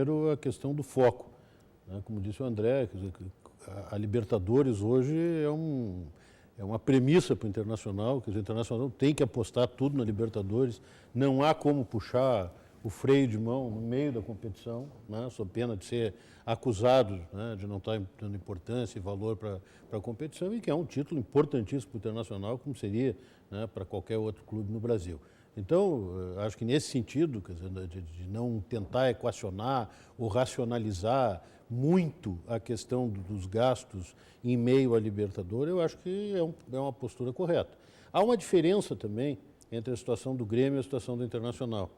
Primeiro, a questão do foco, né? Como disse o André, quer dizer, a Libertadores hoje é uma premissa para o Internacional, quer dizer, o Internacional tem que apostar tudo na Libertadores, não há como puxar o freio de mão no meio da competição, né, sob pena de ser acusado, né, de não estar dando importância e valor para a competição, e que é um título importantíssimo para o Internacional, como seria, né, para qualquer outro clube no Brasil. Então, acho que nesse sentido, quer dizer, de não tentar equacionar ou racionalizar muito a questão dos gastos em meio à Libertadores, eu acho que é uma postura correta. Há uma diferença também entre a situação do Grêmio e a situação do Internacional,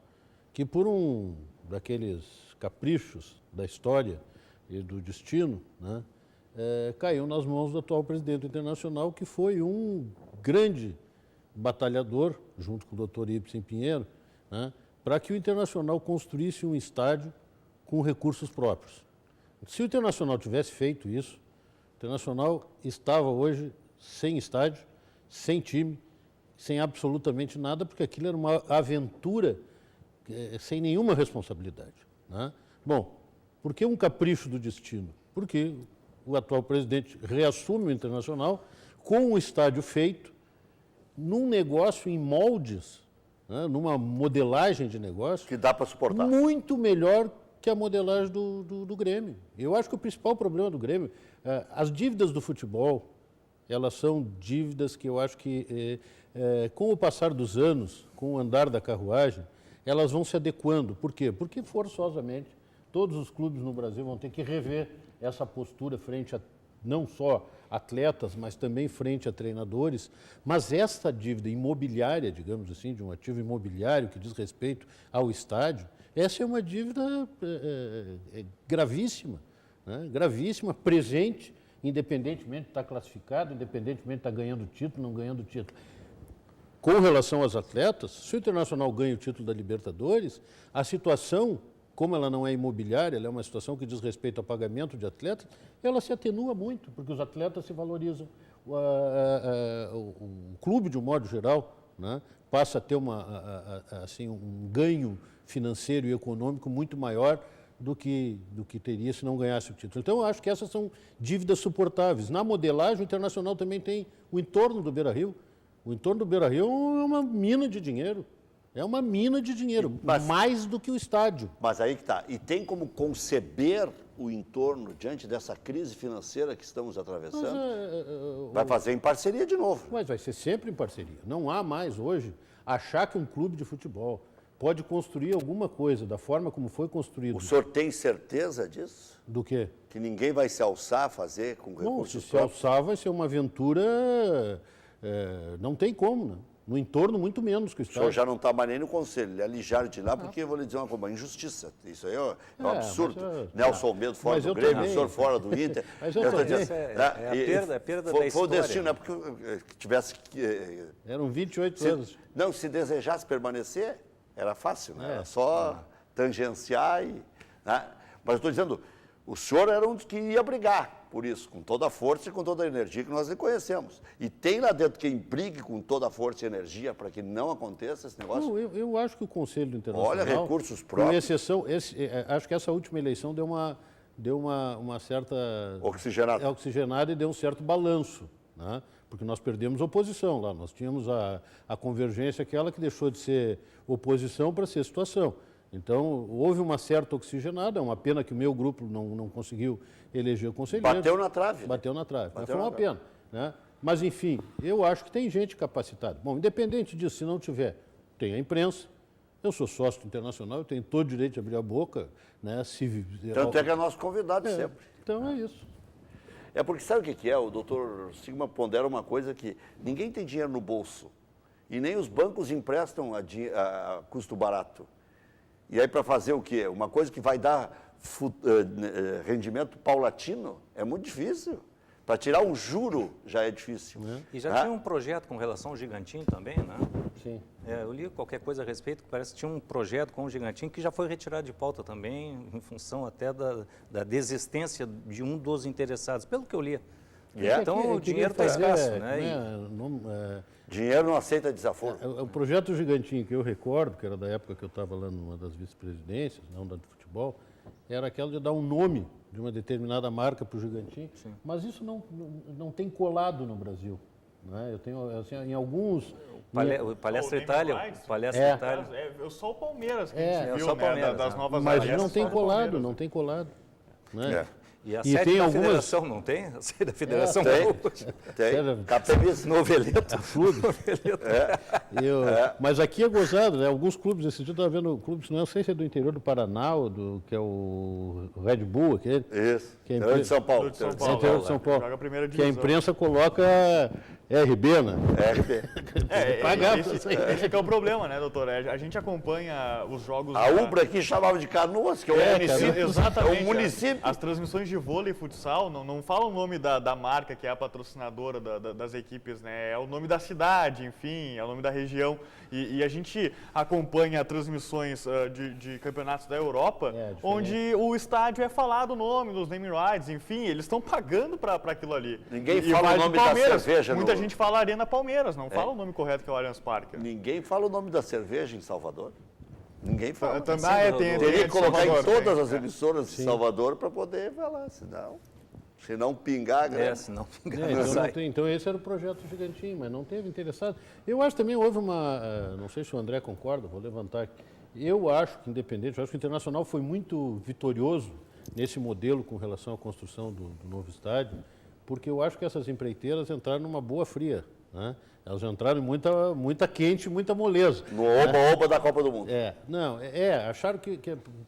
que por um daqueles caprichos da história e do destino, né, caiu nas mãos do atual presidente do Internacional, que foi um grande batalhador, junto com o doutor Ibsen Pinheiro, né, para que o Internacional construísse um estádio com recursos próprios. Se o Internacional tivesse feito isso, o Internacional estava hoje sem estádio, sem time, sem absolutamente nada, porque aquilo era uma aventura sem nenhuma responsabilidade, né? Bom, por que um capricho do destino? Porque o atual presidente reassume o Internacional com o estádio feito, num negócio em moldes, né, numa modelagem de negócio que dá para suportar. Muito melhor que a modelagem do Grêmio. Eu acho que o principal problema do Grêmio, as dívidas do futebol, elas são dívidas que eu acho que, com o passar dos anos, com o andar da carruagem, elas vão se adequando. Por quê? Porque forçosamente todos os clubes no Brasil vão ter que rever essa postura frente a não só atletas, mas também frente a treinadores. Mas essa dívida imobiliária, digamos assim, de um ativo imobiliário que diz respeito ao estádio, essa é uma dívida gravíssima, né? Gravíssima, presente, independentemente de estar classificado, independentemente de estar ganhando título, não ganhando título. Com relação aos atletas, se o Internacional ganha o título da Libertadores, a situação, como ela não é imobiliária, ela é uma situação que diz respeito ao pagamento de atletas, ela se atenua muito, porque os atletas se valorizam. O clube, de um modo geral, né, passa a ter assim, um ganho financeiro e econômico muito maior do que teria se não ganhasse o título. Então, eu acho que essas são dívidas suportáveis. Na modelagem, o Internacional também tem o entorno do Beira-Rio. O entorno do Beira-Rio é uma mina de dinheiro. É uma mina de dinheiro, mais do que o estádio. Mas aí que está. E tem como conceber o entorno diante dessa crise financeira que estamos atravessando? Vai fazer em parceria de novo. Mas vai ser sempre em parceria. Não há mais hoje achar que um clube de futebol pode construir alguma coisa da forma como foi construído. O senhor tem certeza disso? Do quê? Que ninguém vai se alçar a fazer com recursos próprios? próprios? Se alçar vai ser uma aventura, não tem como, né? No entorno, muito menos que o O estádio. senhor já não está mais nem no conselho, ele é ligeiro de lá, porque eu vou lhe dizer uma coisa, uma injustiça. Isso aí é um absurdo. Nelson Almeida fora do Grêmio, o senhor fora do Inter. Mas eu também. É a perda da história. Foi o destino, não é porque tivesse... Eram 28 anos. Não, se desejasse permanecer, era fácil, né? Era só tangenciar e... Né? Mas eu estou dizendo, o senhor era um dos que ia brigar por isso, com toda a força e com toda a energia que nós reconhecemos. E tem lá dentro quem brigue com toda a força e energia para que não aconteça esse negócio? Não, eu acho que o Conselho Internacional... Olha, recursos próprios. Com exceção, acho que essa última eleição deu uma certa... oxigenada e deu um certo balanço, né? Porque nós perdemos oposição lá. Nós tínhamos a convergência, aquela que deixou de ser oposição para ser situação. Então, houve uma certa oxigenada, é uma pena que o meu grupo não conseguiu eleger o conselheiro. Bateu na trave. Bateu na trave, mas foi uma pena, né? Mas, enfim, eu acho que tem gente capacitada. Bom, independente disso, se não tiver, tem a imprensa. Eu sou sócio do Internacional, eu tenho todo o direito de abrir a boca, né? Tanto é que é nosso convidado sempre. Então, é isso. É porque sabe o que é? O doutor Sigma pondera uma coisa que ninguém tem dinheiro no bolso. E nem os bancos emprestam a custo barato. E aí, para fazer o quê? Uma coisa que vai dar rendimento paulatino é muito difícil. Para tirar um juro já é difícil. E já tinha um projeto com relação ao Gigantinho também, né? Sim. Eu li qualquer coisa a respeito, que parece que tinha um projeto com o Gigantinho que já foi retirado de pauta também, em função até da desistência de um dos interessados, pelo que eu li. Então, o dinheiro está escasso, né? Dinheiro não aceita desaforo. O projeto Gigantinho que eu recordo, que era da época que eu estava lá numa das vice-presidências, não da de futebol, era aquela de dar um nome de uma determinada marca para o Gigantinho, mas isso não tem colado no Brasil. Né? Eu tenho, assim, em alguns... O Palestra Itália. É só o Palmeiras que a gente viu, das novas mas alianças, não tem colado, não tem colado. Né? E a sede tem da algumas... federação, não tem? A sede da federação Tem. Capemice. Noveleto. Mas aqui é gozado, né? Alguns clubes, esse dia eu estava vendo clubes, não sei se é do interior do Paraná, que é o Red Bull, aquele. Isso. Que é interior de São Paulo. Interior de São Paulo. Joga a primeira Que a divisão. imprensa coloca RB, né? RB. Pagar. Esse que é o problema, né, doutor? A gente acompanha os jogos... A Ubra aqui chamava de Canoas, que é o município. Exatamente. É o município. As transmissões de vôlei e futsal não falam o nome da marca que é a patrocinadora das equipes, né? É o nome da cidade, enfim, é o nome da região. E a gente acompanha transmissões de campeonatos da Europa, onde o estádio é falado o nome dos name rights, enfim, eles estão pagando para aquilo ali. Ninguém fala o nome da cerveja. Muita gente fala Arena Palmeiras, não fala o nome correto que é o Allianz Parque. Ninguém fala o nome da cerveja em Salvador. Ninguém fala. Teria que colocar em todas as emissoras de Salvador para poder falar, se não pingar, se não pingar, então esse era o projeto Gigantinho, mas não teve interessado. Eu acho também houve não sei se o André concorda, vou levantar aqui. Eu acho que independente, eu acho que o Internacional foi muito vitorioso nesse modelo com relação à construção do novo estádio, porque eu acho que essas empreiteiras entraram numa boa fria, né? Elas entraram em muita quente, muita moleza. No oba-oba da Copa do Mundo. Acharam que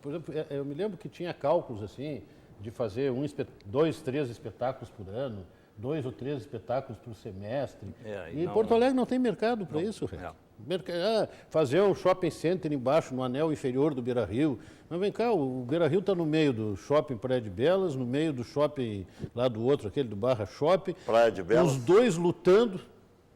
por exemplo, eu me lembro que tinha cálculos assim, de fazer 2, 3 espetáculos por ano, 2 ou 3 espetáculos por semestre. Porto Alegre não tem mercado para isso, fazer um shopping center embaixo, no anel inferior do Beira-Rio. Mas vem cá, o Beira-Rio está no meio do shopping Praia de Belas, no meio do shopping lá do outro, aquele do Barra Shopping. Praia de Belas. Os dois lutando.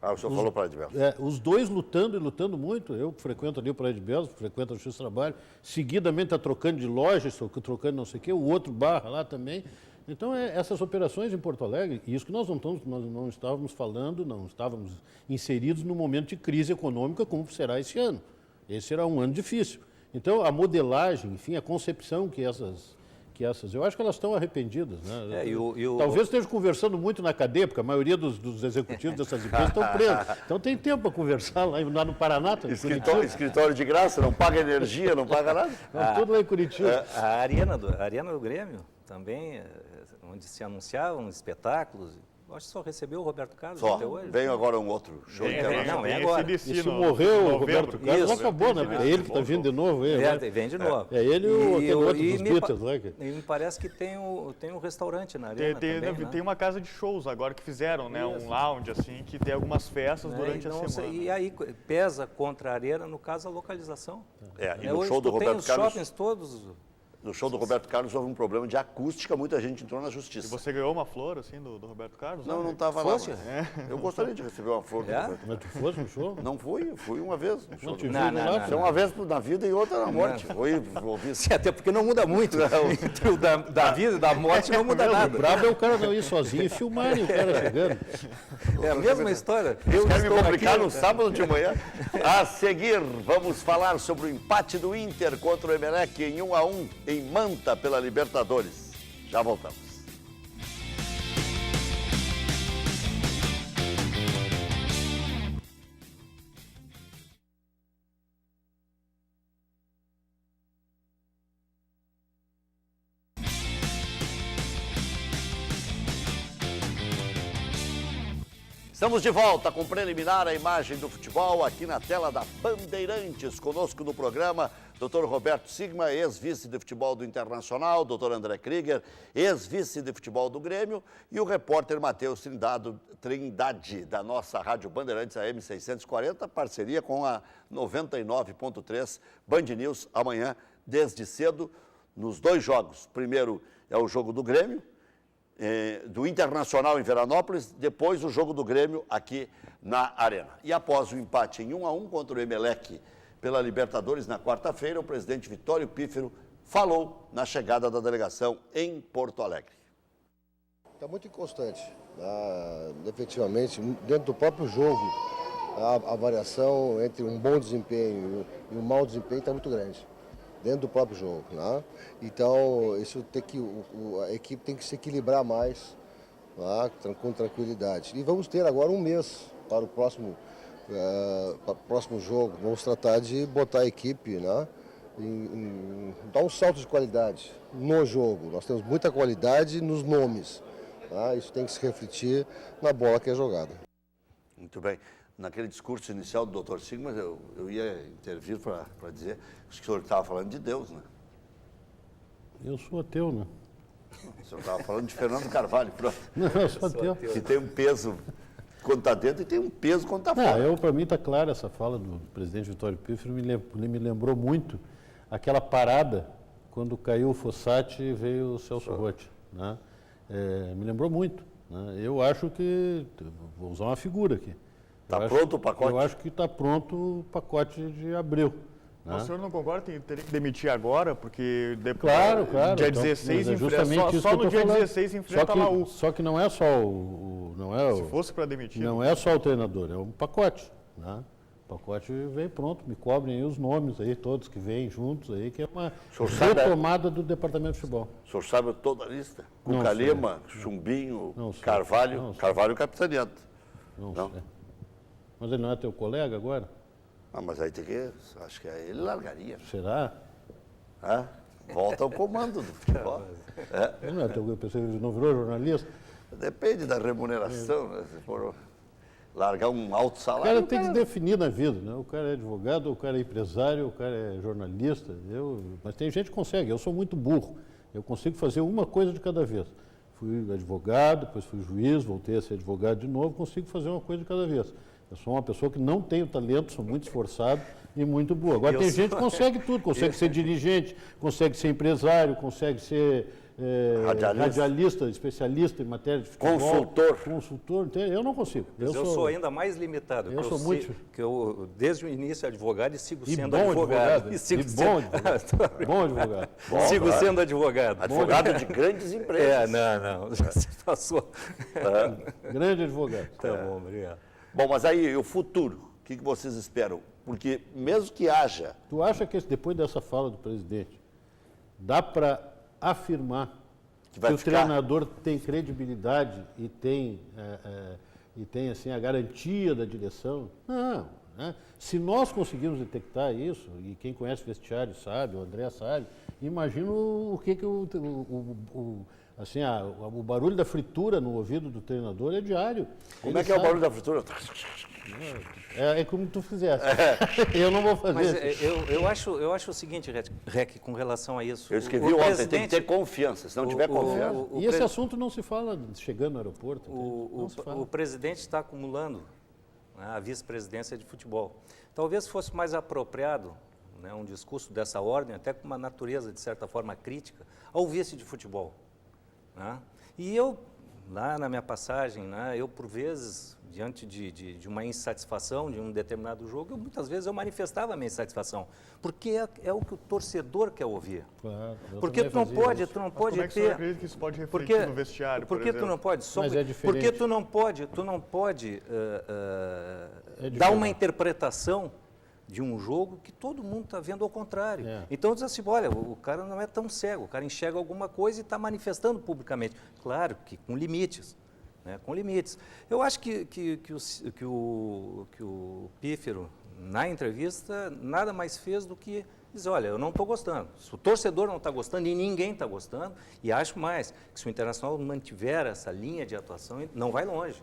O senhor falou Praia de Belas. Os dois lutando e lutando muito. Eu frequento ali o Praia de Belas, frequento o Justiça do Trabalho. Seguidamente está trocando de loja, trocando não sei o quê. O outro Barra lá também. Então, essas operações em Porto Alegre, e isso que nós não estávamos falando, não estávamos inseridos no momento de crise econômica como será esse ano. Esse será um ano difícil. Então, a modelagem, enfim, a concepção que essas eu acho que elas estão arrependidas. Né? Talvez estejam conversando muito na cadeia, porque a maioria dos executivos dessas empresas estão presos. Então tem tempo para conversar lá no Paraná. Escritório de graça, não paga energia, não paga nada. Tudo lá em Curitiba. A arena do Grêmio também, onde se anunciavam espetáculos. Acho que só recebeu o Roberto Carlos até hoje. Veio agora um outro show internacional. Não, é agora. E se morreu o Roberto Carlos, acabou, né? É ele que está vindo de novo. Vem de novo. É ele e aquele outro dos Beatles lá. E me parece que tem um restaurante na arena também, tem uma casa de shows agora que fizeram, né? Um lounge, assim, que tem algumas festas durante a semana. E aí pesa contra a arena, no caso, a localização. E no show do Roberto Carlos... Tem os shoppings todos... No show do Roberto Carlos houve um problema de acústica, muita gente entrou na justiça. E você ganhou uma flor, assim, do Roberto Carlos? Não estava lá. Eu gostaria de receber uma flor do Roberto. Mas tu fosse no show? Não fui uma vez. Não, uma vez na vida e outra na morte. Até porque não muda muito. Entre o da vida e da morte não muda nada. O brabo é o cara não ir sozinho e filmarem o cara chegando. É a mesma história. Eu quero me complicar no sábado de manhã. A seguir, vamos falar sobre o empate do Inter contra o Emelec em 1-1 em Manta pela Libertadores. Já voltamos. Estamos de volta com preliminar a imagem do futebol aqui na tela da Bandeirantes. Conosco no programa, Dr. Roberto Sigma, ex-vice de futebol do Internacional, Dr. André Krieger, ex-vice de futebol do Grêmio, e o repórter Matheus Trindade, da nossa Rádio Bandeirantes AM 640, parceria com a 99.3 Band News, amanhã, desde cedo, nos 2 jogos. Primeiro é o jogo do Grêmio, do Internacional em Veranópolis, depois o jogo do Grêmio aqui na Arena. E após o empate em 1-1 contra o Emelec pela Libertadores na quarta-feira, o presidente Vitório Pífero falou na chegada da delegação em Porto Alegre. Está muito inconstante, efetivamente, dentro do próprio jogo, a variação entre um bom desempenho e um mau desempenho está muito grande. dentro do próprio jogo, né? Então, isso tem que, a equipe tem que se equilibrar mais, né? Com tranquilidade. E vamos ter agora um mês para o próximo jogo. Vamos tratar de botar a equipe, né? Dar um salto de qualidade no jogo. Nós temos muita qualidade nos nomes. Tá? Isso tem que se refletir na bola que é jogada. Muito bem. Naquele discurso inicial do Dr. Sigma, eu ia intervir para dizer que o senhor estava falando de Deus, né? Eu sou ateu, né? O senhor estava falando de Fernando Carvalho, pronto. Não, eu sou ateu. Que tem um peso quando está dentro e tem um peso quando está fora. Para mim está clara essa fala do presidente Vitório Pífero, me lembrou muito aquela parada quando caiu o Fossati e veio o Celso Roth, né? Me lembrou muito, né? Eu acho que, vou usar uma figura aqui. Está pronto o pacote? Eu acho que está pronto o pacote de Abreu. Né? O senhor não concorda que teria que demitir agora, porque depois, claro. dia Então, 16 enfrenta, só no dia 16 enfrenta a Laú. Só que não é só Se fosse para demitir. Não é só o treinador, é um pacote. Né? O pacote vem pronto, me cobrem aí os nomes aí, todos que vêm juntos aí, que é uma retomada do departamento de futebol. O senhor sabe toda a lista? Cuca Lima, Chumbinho, Carvalho, Carvalho capitaneado. Não sei. Mas ele não é teu colega agora? Ah, mas aí tem que. Acho que aí ele largaria. Será? Volta ao comando do futebol. Ele não é teu, eu pensei que ele não virou jornalista. Depende da remuneração, né? Se for largar um alto O salário. cara tem que definir na vida, né? O cara é advogado, o cara é empresário, o cara é jornalista. Mas tem gente que consegue, eu sou muito burro. Eu consigo fazer uma coisa de cada vez. Fui advogado, depois fui juiz, voltei a ser advogado de novo, consigo fazer uma coisa de cada vez. Eu sou uma pessoa que não tenho talento, sou muito esforçado e muito boa. Agora tem gente que consegue tudo, consegue ser dirigente, consegue ser empresário, consegue ser radialista, especialista em matéria de futebol. Consultor, eu não consigo. Eu sou ainda mais limitado. Eu sou muito... eu, desde o início, advogado e sigo sendo bom advogado. Bom advogado. Sigo sendo advogado. Advogado de grandes empresas. Não. Você passou. Grande advogado. Tá bom, obrigado. Bom, mas aí, o futuro, o que vocês esperam? Porque mesmo que haja... Tu acha que depois dessa fala do presidente, dá para afirmar que o treinador tem credibilidade e tem assim, a garantia da direção? Não. Né? Se nós conseguirmos detectar isso, e quem conhece o vestiário sabe, o André sabe, imagina o que o barulho da fritura no ouvido do treinador é diário. Como é que é o barulho da fritura? É como tu fizesse. Eu não vou fazer. Mas eu acho o seguinte, Rec, com relação a isso. Eu escrevi ontem, tem que ter confiança. Se não tiver confiança... E esse assunto não se fala chegando no aeroporto. O presidente está acumulando, né, a vice-presidência de futebol. Talvez fosse mais apropriado, né, um discurso dessa ordem, até com uma natureza, de certa forma, crítica, ao vice de futebol. Né? E eu, lá na minha passagem, né, eu por vezes, diante de uma insatisfação de um determinado jogo, muitas vezes eu manifestava a minha insatisfação, porque é o que o torcedor quer ouvir. Claro, porque tu não pode como é que ter... você acredita que isso pode refletir no vestiário, por exemplo? Tu não pode... Mas é diferente. Porque tu não pode dar uma interpretação de um jogo que todo mundo está vendo ao contrário. Então diz assim, olha, o cara não é tão cego, o cara enxerga alguma coisa e está manifestando publicamente. Claro que com limites. Né, com limites. Eu acho que o Pífero, na entrevista, nada mais fez do que dizer, olha, eu não estou gostando. Se o torcedor não está gostando e ninguém está gostando, e acho mais, que se o Internacional mantiver essa linha de atuação, não vai longe.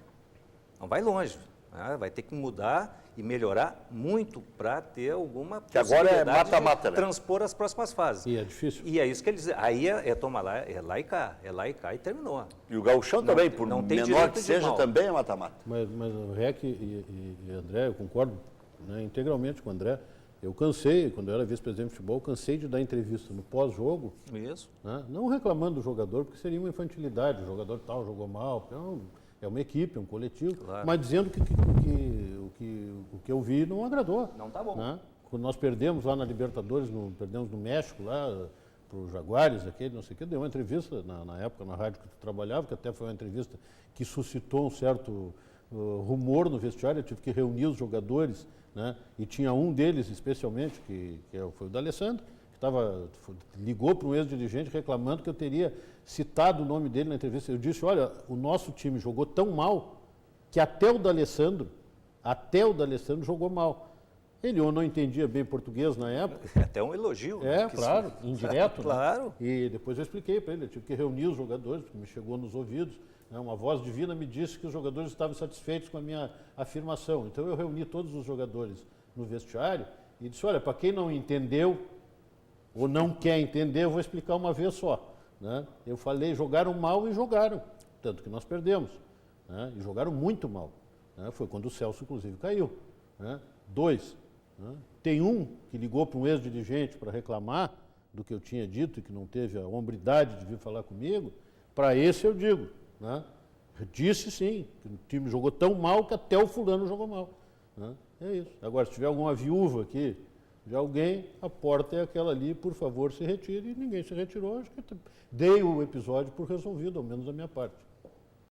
Não vai longe. Né, vai ter que mudar e melhorar muito para ter alguma possibilidade agora é mata-mata, de transpor as próximas fases. E é difícil. E é isso que eles dizem. Aí é tomar lá, é lá e cá e terminou. E o gauchão também, por menor que seja, também é mata-mata. Mas o Rec e André, eu concordo, né, integralmente com o André. Eu cansei, quando eu era vice-presidente de futebol, cansei de dar entrevista no pós-jogo. Isso. Né, não reclamando do jogador, porque seria uma infantilidade. O jogador tal jogou mal. É uma equipe, é um coletivo, claro. Mas dizendo que o que eu vi não agradou. Não está bom. Né? Quando nós perdemos lá na Libertadores, perdemos no México, lá para os Jaguares, não sei o que, deu uma entrevista na época na rádio que tu trabalhava, que até foi uma entrevista que suscitou um certo rumor no vestiário. Eu tive que reunir os jogadores, né? E tinha um deles especialmente, que foi o D'Alessandro, ligou para um ex-dirigente reclamando que eu teria citado o nome dele na entrevista. Eu disse, olha, o nosso time jogou tão mal que até o D'Alessandro jogou mal. Ele ou não entendia bem português na época. É até um elogio. Né? Claro, indireto. Claro. Né? E depois eu expliquei para ele, eu tive que reunir os jogadores, porque me chegou nos ouvidos. Né? Uma voz divina me disse que os jogadores estavam satisfeitos com a minha afirmação. Então eu reuni todos os jogadores no vestiário e disse, olha, para quem não entendeu ou não quer entender, eu vou explicar uma vez só. Né? Eu falei, jogaram mal e jogaram, tanto que nós perdemos. Né? E jogaram muito mal. Né? Foi quando o Celso, inclusive, caiu. Né? 2. Né? Tem um que ligou para um ex-dirigente para reclamar do que eu tinha dito e que não teve a hombridade de vir falar comigo. Para esse eu digo, né? Disse sim, que o time jogou tão mal que até o fulano jogou mal. Né? É isso. Agora, se tiver alguma viúva aqui de alguém, a porta é aquela ali, por favor, se retire. E ninguém se retirou. Acho que dei o episódio por resolvido, ao menos da minha parte.